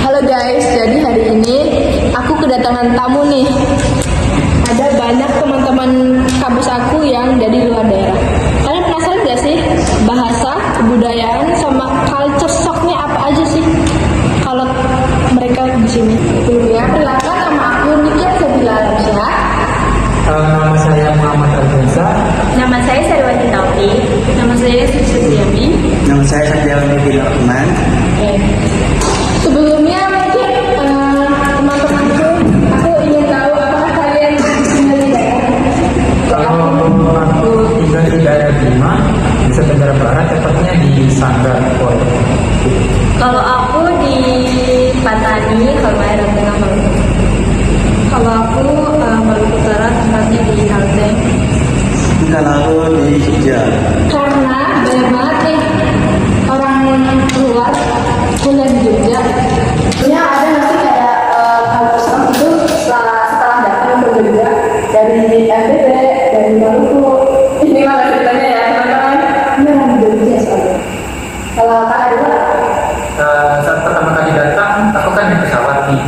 Halo guys, jadi hari ini aku kedatangan tamu nih. Ada banyak teman-teman kampus aku yang dari luar daerah. Kalian penasaran gak sih bahasa, kebudayaan, sama culture shocknya apa aja sih kalau mereka di sini? Sebelumnya perkenalkan, nama aku Nikia Sabila Alamsyah. Nama saya Muhammad Al-Faisa. Nama saya Sarwati Taufik. Nama saya Suciami. Nama saya Sandiaga Rahman. Sebelumnya mungkin teman-temanku, aku ingin tahu apakah kalian tinggal di daerah? Kalau aku tinggal di daerah Bima, Nusa Tenggara Barat, tepatnya di Sanggar Pol. Kalau aku di Patani, Halmahera Tengah Maluku. Kalau aku Maluku Utara, tempatnya di Kalteng. Kalau aku di Jogja. Karena banyak banget nih orang luar kuliah di Jogja. Punya ada nggak sih kayak kampus itu setelah datang ke Jogja dari NTB, dari Maluku. Ini malah ceritanya ya teman-teman. Ini orang Jogja soalnya. Kalau kak Adila? Saat pertama kali datang, aku kan naik pesawat nih.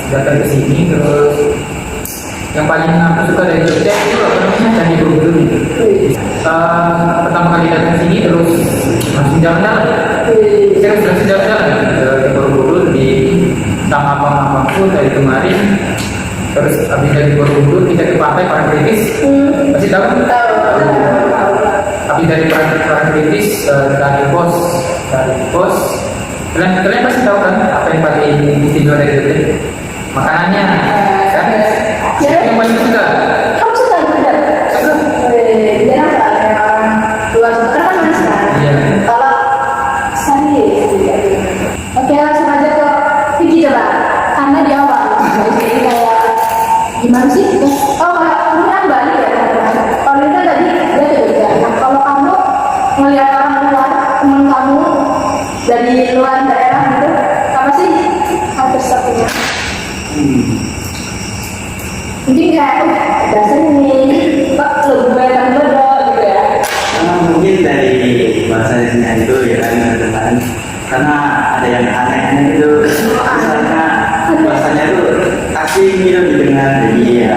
Datang ke sini, terus yang paling aku suka dari Jogja itu apa namanya, Candi Borobudur. Pertama kali datang sini, terus langsung jalan-jalan. Saya langsung jalan-jalan di Borobudur, di Taman Abang-Abangku dari kemarin. Terus habis dari Borobudur kita ke pantai Parangtritis. Masih tahu? Habis dari Parangtritis dari pos. Kalian pasti tahu kan apa yang paling istimewa dari Jogja? Makanannya, kan? Yang paling suka. Kamu suka Jogja? Dia apa? Orang luar suka kan mana sekarang? Iya. Kalau Sari, oke langsung aja ke Vicky coba. Karena di awal, jadi kayak gimana sih? Oh kamu kan Bali ya? Kalau ini kan tadi dia ke Jogja. Nah kalau kamu melihat orang luar, teman kamu dari luar daerah gitu, apa sih hampir satunya? Mungkin kayak dasarnya nih, kok lebih banyak yang beda gitu ya? Mungkin dari bahasanya itu ya kan, karena ada yang aneh-aneh itu. Misalnya bahasanya itu asing gitu didengar, jadi ya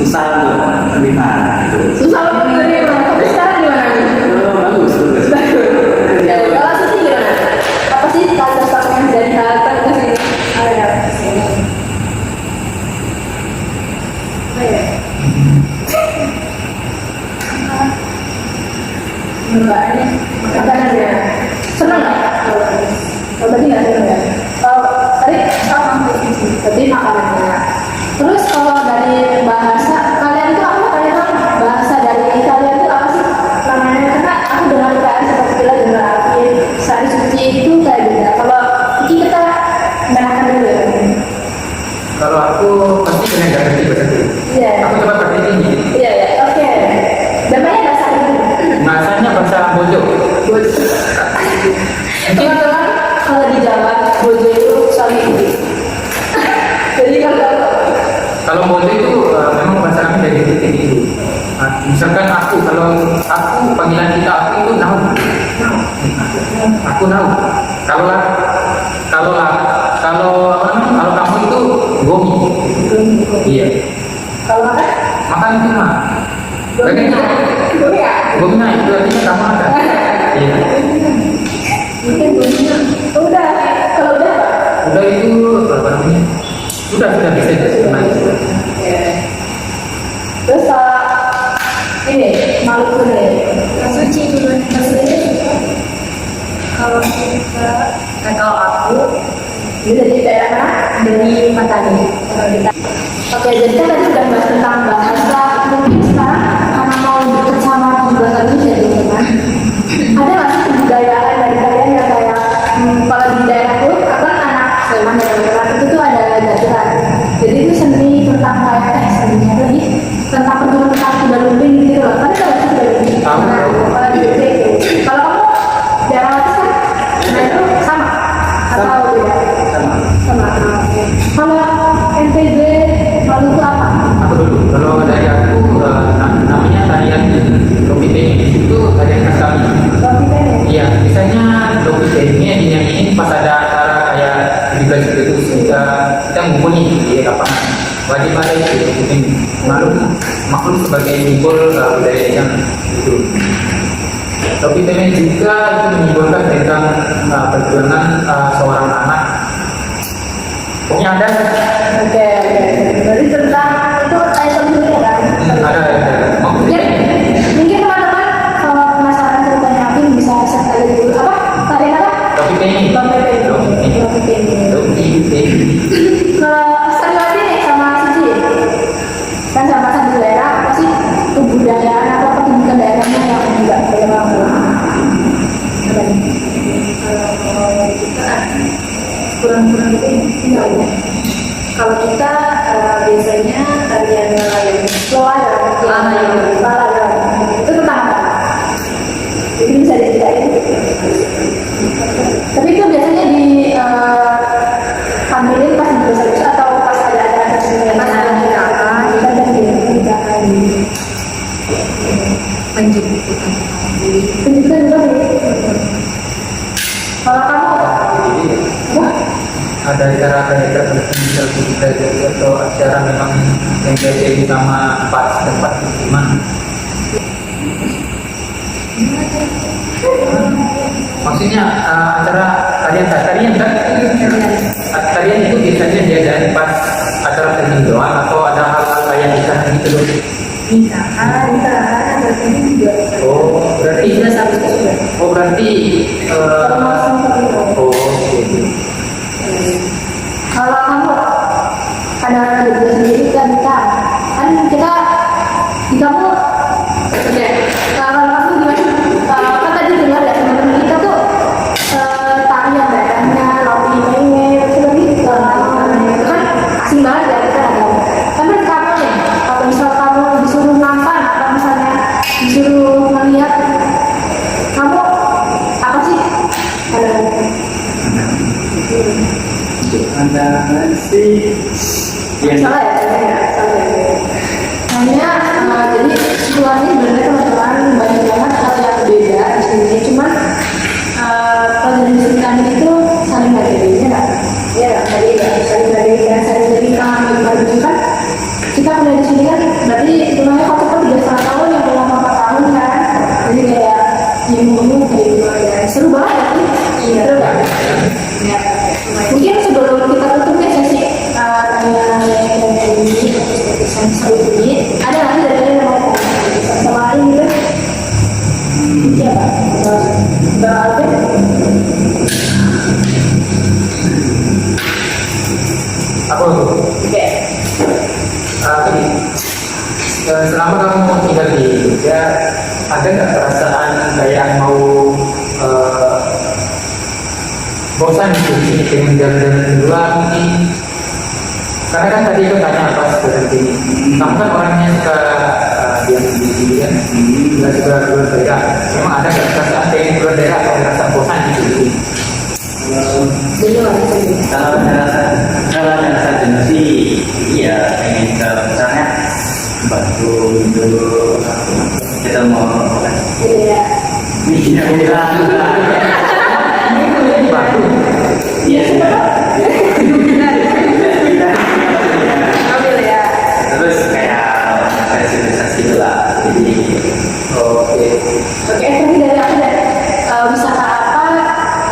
susah untuk terima gitu. Susah untuk menerima. Tapi sekarang gimana nih? Bagus. Ya, kalau sih gimana? Apa sih culture shocknya dari Kalteng ke sini? Ada sini. Oh ya. Mbak ini makanan ya. Senang nggak? Kalau tadi nggak senang ya. Kalau tadi sama berarti makanannya. Terus kalau dari bahasa kalian tuh aku kayak bahasa dari kalian tuh apa sih namanya? Karena aku dengar kayak seperti bilang dengar arti sari suci itu kayak beda. Kalau ini kita dengarkan dulu ya. Kalau aku pasti kena nggak ngerti bahasa itu. Iya. Aku coba pakai tinggi. Iya ya. Oke. Namanya bahasa itu. Bahasanya bahasa Bojo. Teman-teman kalau di Jawa bojo itu suami istri. Jadi Kalau Bojo itu memang bahasa kami dari titik itu. Misalkan kalau aku panggilan kita aku itu nahu. Aku nahu. Kalau kamu itu gomi. Iya. kalau makan Makan itu mah. Bagaimana? Gomi nah itu artinya kamu ada. Iya. mungkin bojonya udah kalau udah apa? Udah itu apa namanya? Sudah bisa teman. Terus ini Maluku nih. Suci dulu. Kalau kita, kalau aku Ini dari daerah mana? dari Patani. Oke, jadi kan tadi udah bahas tentang bahasa. Mungkin sekarang karena mau deket sama bahasa Indonesia gitu kan. Ada nggak sih kebudayaan dari kalian yang kayak kalau di daerahku, aku kan anak Sleman dan Tangerang itu tuh ada gamelan. Jadi itu seni tentang kayak seninya lagi tentang pertunjukan kuda lumping gitu loh. Kan ada sih kuda lumping. Tahu. Kalau di Jogja itu, kalau kamu daerah atas kan, nah itu sama atau beda? Sama. Sama. Kalau NTB Maluku apa? Aku dulu. Kalau dari hegemoni di lapangan. Bagaimana itu mungkin maklum sebagai simbol budaya yang itu. Tapi temen juga itu menyimbolkan tentang perjuangan seorang anak. Pokoknya ada. Oke. Berarti tentang itu item dulu ya kan? Ada. Mungkin teman-teman kalau penasaran ceritanya aku bisa share kali dulu apa? Kalian apa? Tapi pengen. Kalau Sariwati nih sama Cici kan sama-sama di daerah apa sih kebudayaan atau pendidikan daerahnya yang enggak kayak kamu? Apa nih? Kalau kita kurang-kurang gitu enggak ya. Kalau kita biasanya tarian nelayan, itu tentang apa? Jadi bisa diceritain. Tapi itu biasanya di tampilin pas di besar atau pas ada acara kita dan di penjemputan juga kalau kamu apa? Ada acara kita atau acara memang yang jadi sama tempat gimana? Maksudnya acara tarian itu biasanya diadain pas acara terjun doang atau ada hal-hal lain bisa gitu loh. Misalkan ada ini juga. Oh berarti Sudah sampai sudah. oh berarti oh gitu. Kalau kamu ada kerja sendiri kan kita di kamu oke. Kalau kamu gimana? Kan tadi dengar ya teman-teman kita tuh tarian daerahnya, roti menge, itu kan asing banget ya kita ada. Tapi kamu nih, kalau misal kamu disuruh makan atau misalnya disuruh melihat, kamu apa sih? Ada sih yang Salah ya, hanya jadi situasi sebenarnya teman-teman banyak banget hal yang beda di sini. Cuman kalau dari sini kami itu saling menghargai, ya nggak? Ya tadi ya saling menghargai dan saling jadi kami berbagi kan. Kita mulai di sini kan, berarti sebenarnya kalau kita 3,5 tahun yang belum 4 tahun kan, jadi kayak nyembuh kayak gitu ya. Seru banget ya sih. Iya, seru kan? Ya. Mungkin sebelum kita tutupnya sesi tanya-tanya ini, seru ini, ada lagi dari kalian yang mau sama lain gitu? Iya Pak, berapa? Apa tuh? Oke. Selama kamu tinggal di Jogja, ada nggak perasaan kayak mau bosan di sini dengan jalan-jalan di luar mungkin? Karena kan tadi itu tanya pas berhenti. Kamu kan orangnya suka diam di sini kan, nggak suka keluar daerah. Memang ada nggak perasaan pengen keluar daerah atau merasa bosan di sini? kalau rasa jenuh sih iya pengen ke misalnya Batu itu kita mau Iya. iya Ini Batu. iya Ambil ya. terus kayak sosialisasi gitu lah jadi Oke. Oke, tapi dari aku deh, wisata apa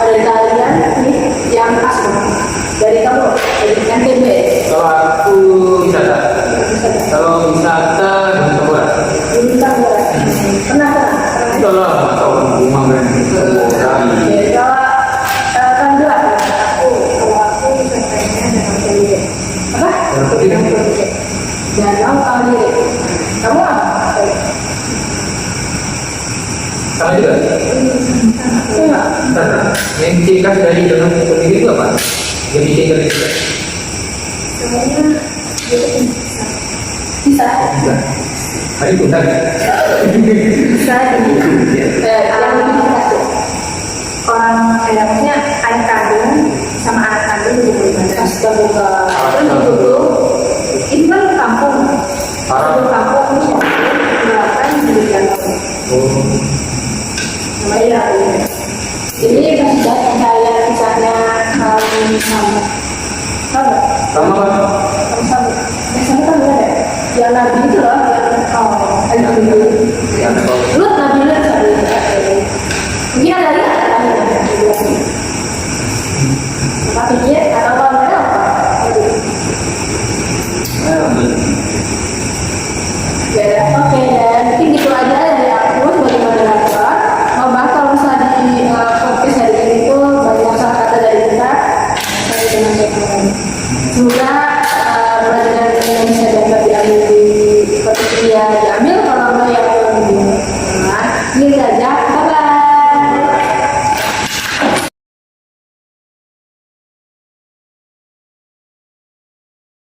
dari kalian nih yang pas banget? Dari kamu, dari NTB. Kalau aku wisata, kalau wisata Gunung Tengkorak. Bintang boleh. Pernah. Udah lah, nggak tahu rumah kan. Oke, kalau kan dua, kalau aku wisatanya danau Kali. Apa? Danau Kali. Kamu apa? Sama juga. Enggak. Yang ciri khas dari Danau Kali itu apa? Yang bikin dari itu. Semuanya bisa. Bisa. Hari itu kan. Bisa yang lebih khas ya. Orang kayak maksudnya air kandung sama anak kandung lebih berbeda. Terbuka. Terus dulu itu kan kampung. Satu kampung terus berapa di danau. Oh. Namanya ya. Jadi masih banyak kayak misalnya sama apa? Sama kan? Sama. Sama kan ada ya? Yang Nabi itu loh, yang Nabi. Yang Lut Nabi Lut